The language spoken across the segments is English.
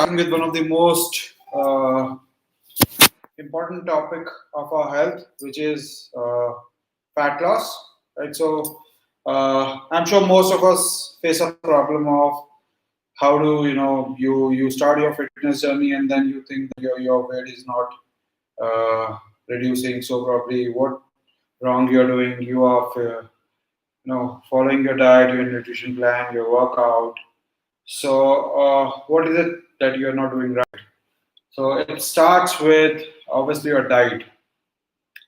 starting with one of the most important topic of our health, which is fat loss. Right. So I'm sure most of us face a problem of how do you start your fitness journey and then you think that your weight is not reducing. So probably what wrong you're doing. You are following your diet, your nutrition plan, your workout. So what is it that you're not doing right? So it starts with obviously your diet.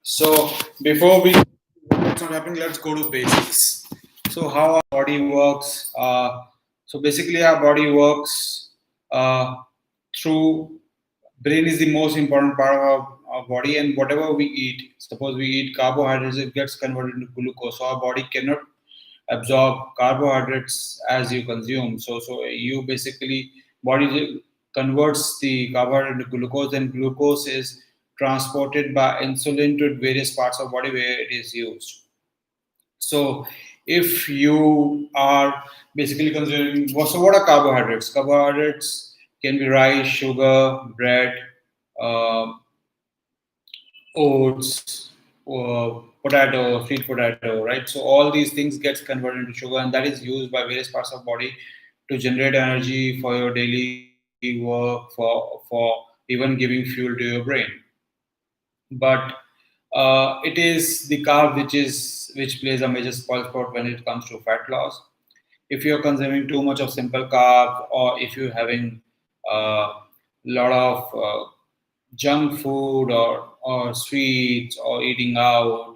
So before we what's not happening, let's go to basics. So how our body works. So basically, our body works uh, through brain is the most important part of our body, and whatever we eat, suppose we eat carbohydrates, it gets converted into glucose. So our body cannot absorb carbohydrates as you consume. So you basically body converts the carbohydrate into glucose, and glucose is transported by insulin to various parts of body where it is used. So if you are basically consuming, so what are carbohydrates? Carbohydrates can be rice, sugar, bread, uh, oats, potato, sweet potato, right? So all these things gets converted into sugar, and that is used by various parts of body to generate energy for your daily work, for even giving fuel to your brain. But it is the carb which plays a major spoil spot when it comes to fat loss. If you're consuming too much of simple carb, or if you're having a lot of junk food or sweets or eating out.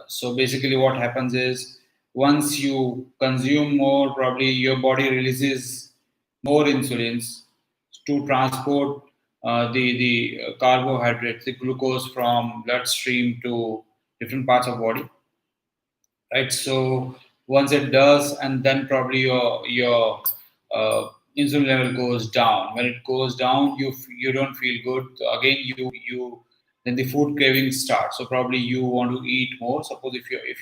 So basically, what happens is once you consume more, probably your body releases more insulins to transport the carbohydrates, the glucose from bloodstream to different parts of body, right? So once it does, and then probably your insulin level goes down. When it goes down, you don't feel good. Again, you then the food craving starts. So probably you want to eat more. Suppose if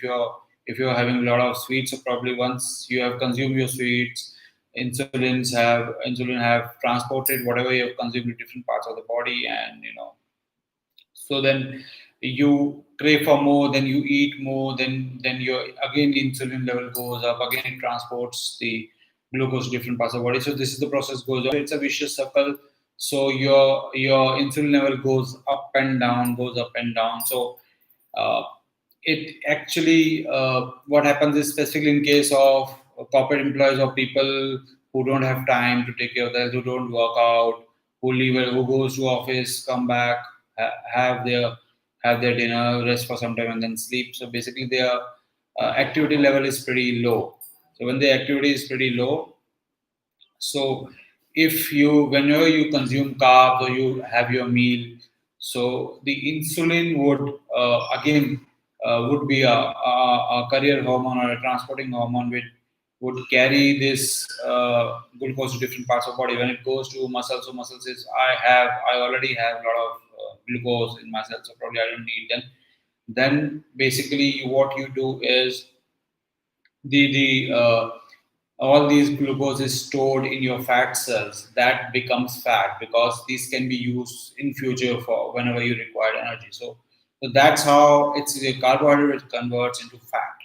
you're having a lot of sweets, so probably once you have consumed your sweets, insulin have transported whatever you have consumed to different parts of the body, and so then you crave for more, then you eat more, then your again insulin level goes up, again it transports the glucose to different parts of the body. So this is the process goes on. It's a vicious circle. So your insulin level goes up and down, goes up and down. So uh, it actually what happens is, specifically in case of corporate employees or people who don't have time to take care of that, who don't work out, who leave, who goes to office, come back, have their dinner, rest for some time, and then sleep. So basically, their activity level is pretty low. So when the activity is pretty low, so if you whenever you consume carbs or you have your meal, so the insulin would again would be a carrier hormone or a transporting hormone which would carry this glucose to different parts of body. When it goes to muscles, so muscle says I already have a lot of glucose in my cells, so probably I don't need them. Then basically what you do is the all these glucose is stored in your fat cells that becomes fat, because these can be used in future for whenever you require energy. So that's how it's the carbohydrate converts into fat.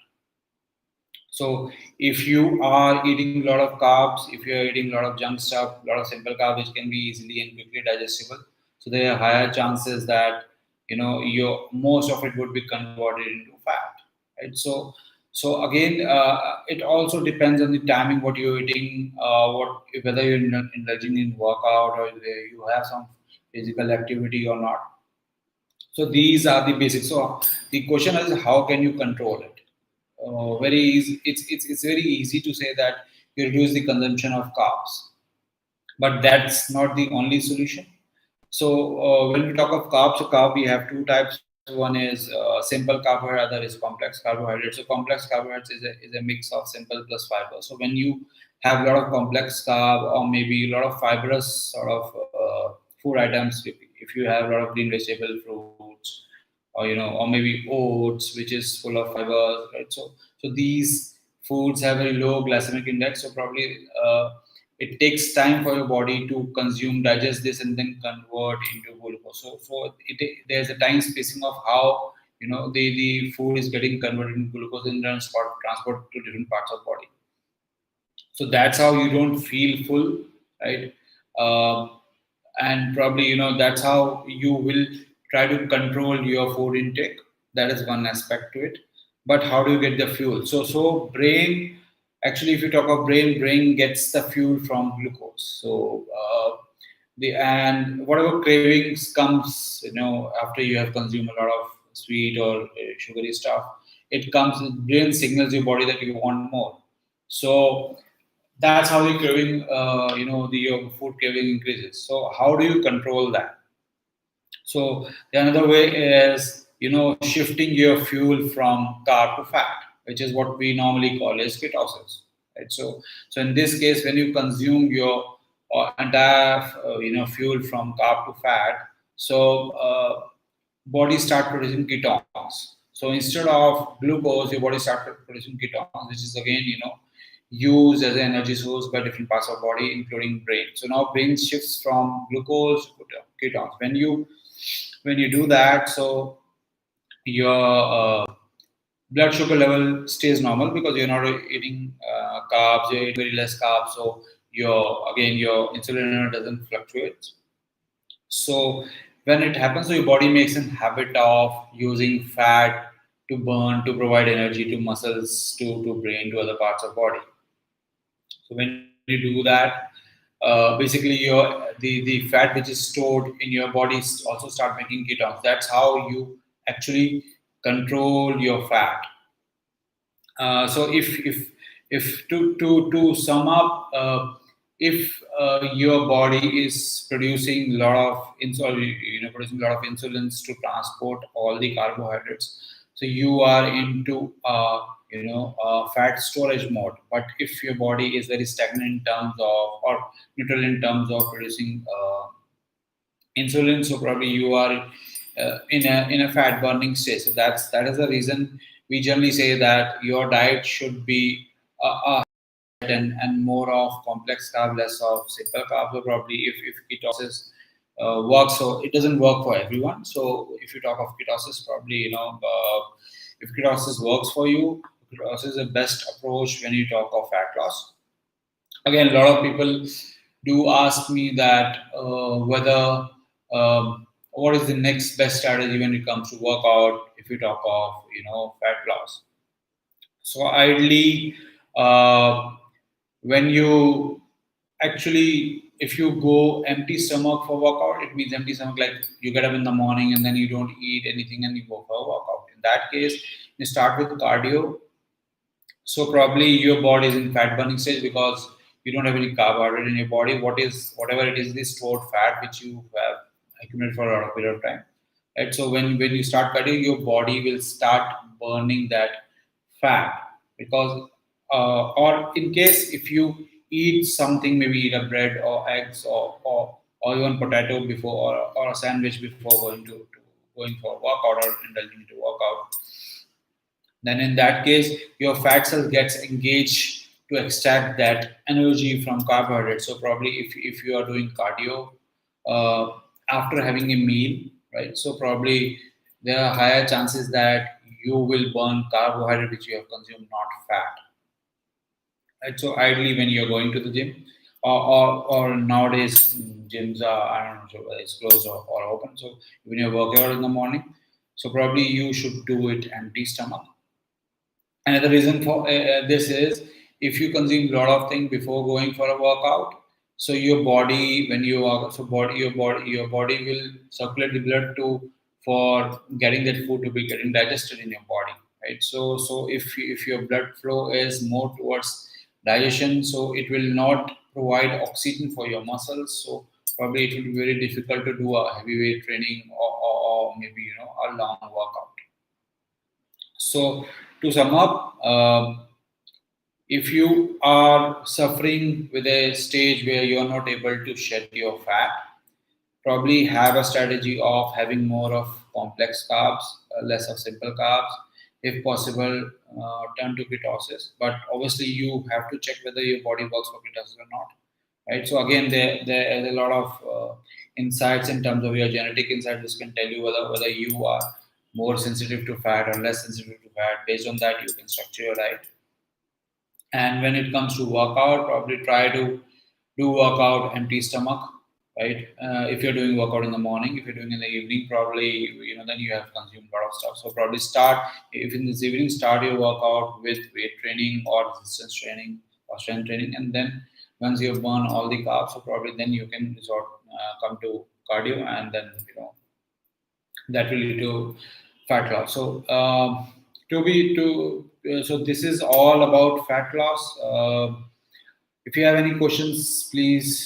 So if you are eating a lot of carbs, if you are eating a lot of junk stuff, a lot of simple carbs which can be easily and quickly digestible, so there are higher chances that your most of it would be converted into fat, right? So again, it also depends on the timing what you're eating, what whether you're indulging in workout or whether you have some physical activity or not. So these are the basics. So the question is, how can you control it? Very easy. It's very easy to say that you reduce the consumption of carbs, but that's not the only solution. So when we talk of carbs, so carb we have two types. One is simple carbohydrate, other is complex carbohydrate. So complex carbohydrates is a mix of simple plus fiber. So when you have a lot of complex carb or maybe a lot of fibrous sort of food items, if you have a lot of green vegetable fruits, or or maybe oats which is full of fibers, right? So these foods have very low glycemic index, so probably it takes time for your body to consume, digest this, and then convert into glucose. There's a time spacing of how the food is getting converted into glucose and transport to different parts of body. So that's how you don't feel full, right? And probably that's how you will try to control your food intake. That is one aspect to it. But how do you get the fuel? So brain, actually, if you talk of brain gets the fuel from glucose. So the and whatever cravings comes after you have consumed a lot of sweet or sugary stuff, it comes, brain signals your body that you want more. So that's how the craving, your food craving increases. So how do you control that? So the another way is, shifting your fuel from carb to fat, which is what we normally call as ketosis, right? So in this case, when you consume your entire, fuel from carb to fat, so body start producing ketones. So instead of glucose, your body started producing ketones, which is again, used as an energy source by different parts of body, including brain. So now brain shifts from glucose to ketones. When you do that, so your blood sugar level stays normal because you're not eating carbs, you're eating very less carbs. So your insulin level doesn't fluctuate. So when it happens, so your body makes a habit of using fat to burn to provide energy to muscles, to brain, to other parts of body. So when you do that, basically the fat which is stored in your body also start making ketones. That's how you actually control your fat. So if to sum up, if your body is producing a lot of insulin, producing a lot of insulins to transport all the carbohydrates, so you are into fat storage mode. But if your body is very stagnant in terms of, or neutral in terms of producing insulin, so probably you are in a fat burning state. So that is the reason we generally say that your diet should be and more of complex carb, less of simple carb. So probably if ketosis works, so it doesn't work for everyone. So if you talk of ketosis, probably if ketosis works for you, ketosis is the best approach when you talk of fat loss. Again, a lot of people do ask me that whether what is the next best strategy when it comes to workout if you talk of fat loss. So ideally, when you actually, if you go empty stomach for workout, it means empty stomach, like you get up in the morning and then you don't eat anything and you go for a workout. In that case, you start with cardio. So probably your body is in fat burning stage because you don't have any carbohydrate in your body. Whatever it is, this stored fat which you have accumulated for a lot of period of time. Right. So when you start cutting, your body will start burning that fat because or in case if you eat something, maybe eat a bread or eggs or even potato before or a sandwich before going for a workout or indulging into workout, then in that case your fat cell gets engaged to extract that energy from carbohydrates. So probably if you are doing cardio after having a meal, right, so probably there are higher chances that you will burn carbohydrate which you have consumed, not fat. Right? So ideally when you're going to the gym or nowadays gyms are, I don't know, so whether it's closed or open, so when you're working out in the morning, so probably you should do it empty stomach. Another reason for this is if you consume a lot of things before going for a workout, so your body, when you are so body your body will circulate the blood to for getting that food to be getting digested in your body, right? So if your blood flow is more towards digestion, so it will not provide oxygen for your muscles. So probably it will be very difficult to do a heavyweight training or maybe a long workout. So to sum up, if you are suffering with a stage where you are not able to shed your fat, probably have a strategy of having more of complex carbs, less of simple carbs. If possible, turn to ketosis. But obviously, you have to check whether your body works for ketosis or not. right? So again, there is a lot of insights in terms of your genetic insights, which can tell you whether you are more sensitive to fat or less sensitive to fat. Based on that, you can structure your diet. And when it comes to workout, probably try to do workout empty stomach, right? If you're doing workout in the morning, if you're doing in the evening, probably then you have consumed a lot of stuff. So probably start, if in this evening, start your workout with weight training or resistance training or strength training, and then once you burn all the carbs, so probably then you can resort come to cardio, and then that will lead to fat loss. So so this is all about fat loss. If you have any questions, please